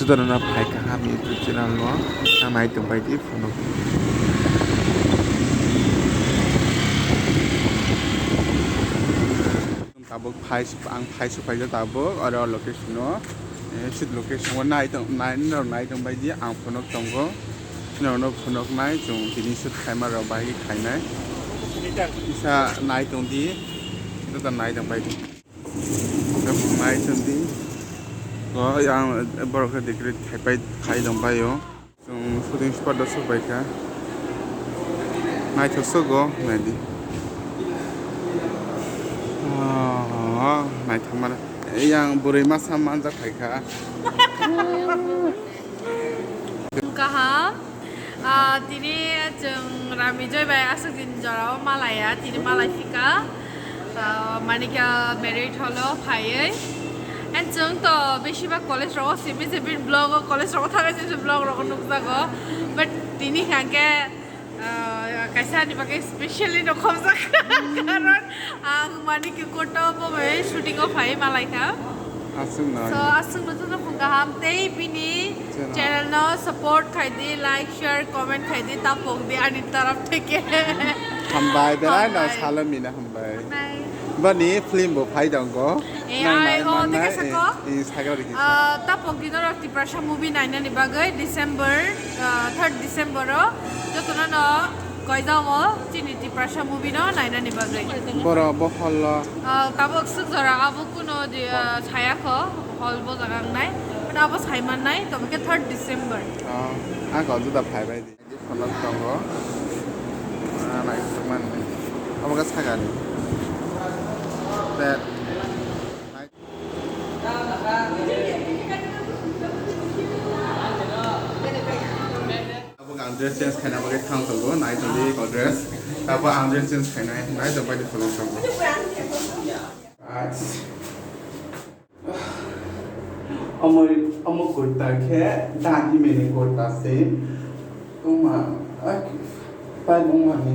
Sudarana Paika Hami Tuchinalo, I might do by different. Tabuk Pais and Pais of the Tabuk or our location. Should location one night on 9 or night on by the Amphonok Tongo. No Phonok night, so finish hammer or by Kaina. It's a night on the night on by the night on the yang baru degree kai dong bayo sung shooting spot do subai ka mai to sogo nadi mai thamara yang burai masa manja kai ka kaham tini jeng Ramit joy bai asuk din jorao malaya tini malai fika manika merit holo phai and jeng to beshiba college ro simi simi blog college ro thaga je blog ro nukta go but tini hanke kaisa ni bagai specially no khomsa karon manik koto bo shooting of hai malai tha asung na so asung no to punga ham tei bini channel no support khai di like share comment khai di ta pok di ani taraf theke ham bai bela na salami na ham bai bani film bo phai dong go ai o deke sako is hagar dikhi ta pok dinor akti prasha movie naina ni bagai December 3rd December ro jotona no koidamo tiniti prasha movie no naina ni bagai boro bo hall tabok suk jora abu kuno chaya kho hall bo jagang nai but abo saiman nai tomke 3rd December go juda phai bai di phonok tongo nai suman amaga sagani that dress change खाना बगे थांग तंगो नाइ तंदी को dress तापा dress change खाना नाइ तो bite फलो तंगो अमर कुर्ता के दादी मेने कुर्ता से उमा पाइ बुंगा नि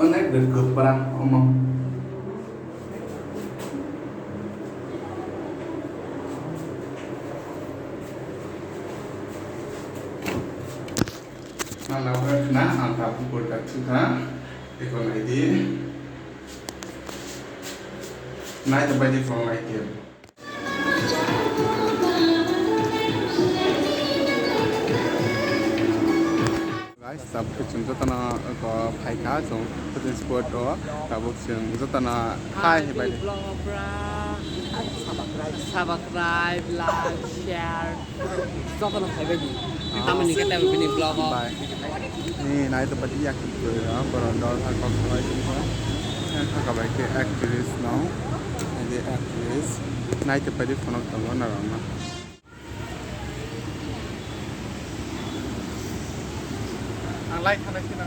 Onek deket perang omong. Mana kena angkat pukul juga, ikon ID. Naik tempat di phone ID. सब कुछ जतना को फाइका जो फुटेज स्पॉट रो ताबुक जों जतना हाय बाय subscribe like share जतना फाइ बाय तामनि के टाइम पनि ब्लॉग नि नाइ त पति याक रो पर डर हा को खबाय छ का बाय के एक्ट्रेस नाउ एन्ड एक्ट्रेस नाइ त पति फनक तंगो न रंग लाइक खाना सिना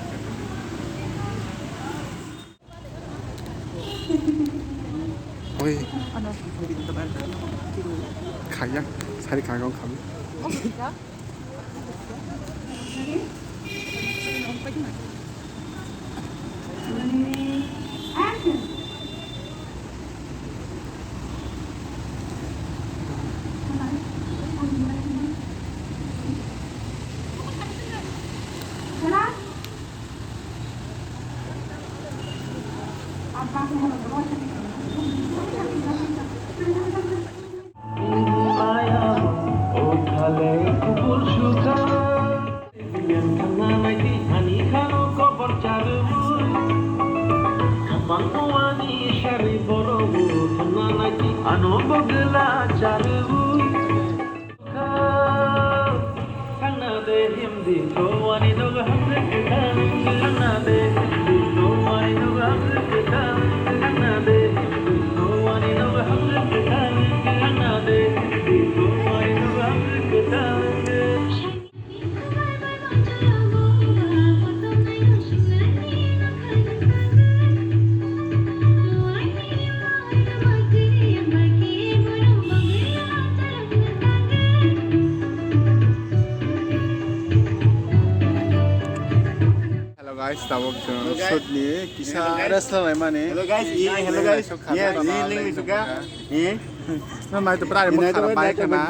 ओए खाया सारी खागा खाबी Ano bogla charu Thangna de himdi ko ani no hamre kan Thangna de no ani no hamre kan Thangna de no ani no hamre kan Thangna de no ani no hamre kan tabok jeng shoot ni kisa wrestler lai mani. Hello guys, hello guys. Yeah, ini juga. Nah, mai tu berani mukhara baik kana.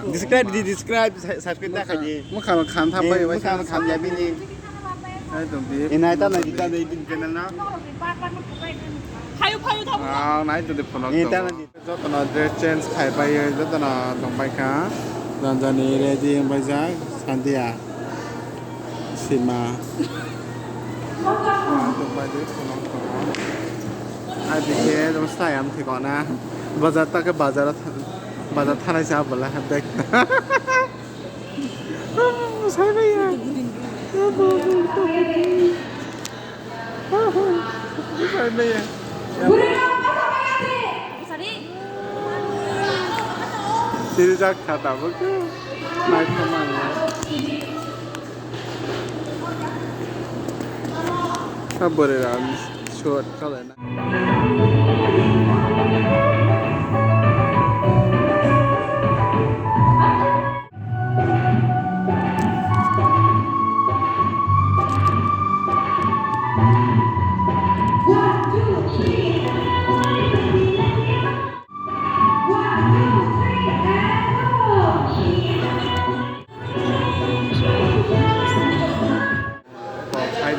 Describe subscribe dah kaji. Mukhara khan tham bai wai Muka makan ya bini. Hai tu di. Ini itu nanti kita di channel na. Ah, nai tu di phone Ini tu. kita nanti. Jot na dress change khai bai jot na dong bai ka. Dan jani ready bai ja sandia. Sima. Tu bai di phone tu. Ai di ke dong sai am thi ko na. Bazar tak ke bazar thanai sa bola ha dek. Sai bai ya. Sai bai ya. 시작 하다 보고 말끔하네. 사버리란 숏 걸어나.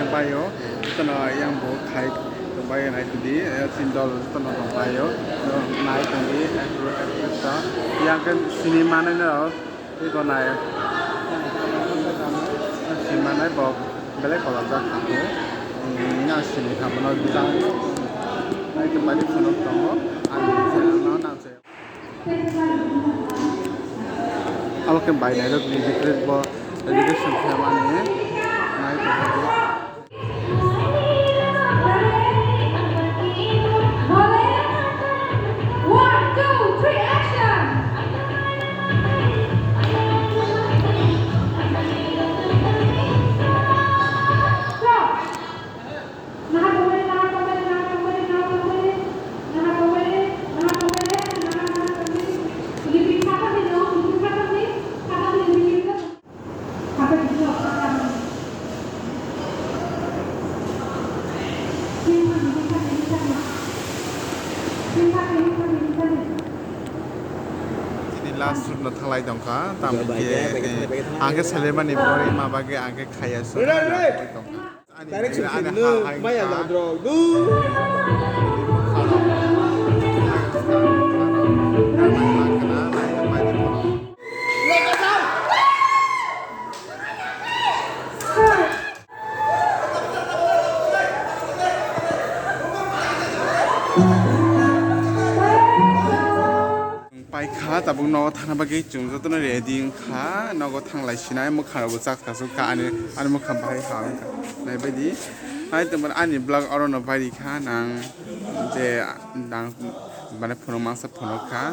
Bayo, itu na yang bo kai bayo na itu di $10 itu na bayo, naik tadi itu, yang kan sinema na itu naik, sinema na bo balik kalau tak kamu, ini asini kamu na bisa, naik kembali sono kamu, anu nanti. Awak kembali na itu di trip bo education sama ni, naik tadi. Last round thalai dongka tam angke seleman ni bori ma bage angke khaya so Direction dulu, bayar dah drog. Kha tabung no thana bagi chung jot na ready kha nogo thanglai sinai mo khara bo chak kasu ka ani mo kham bai ha nai badi ai tumar ani blog aro no bai kha nang je nang bane phono masa phono kha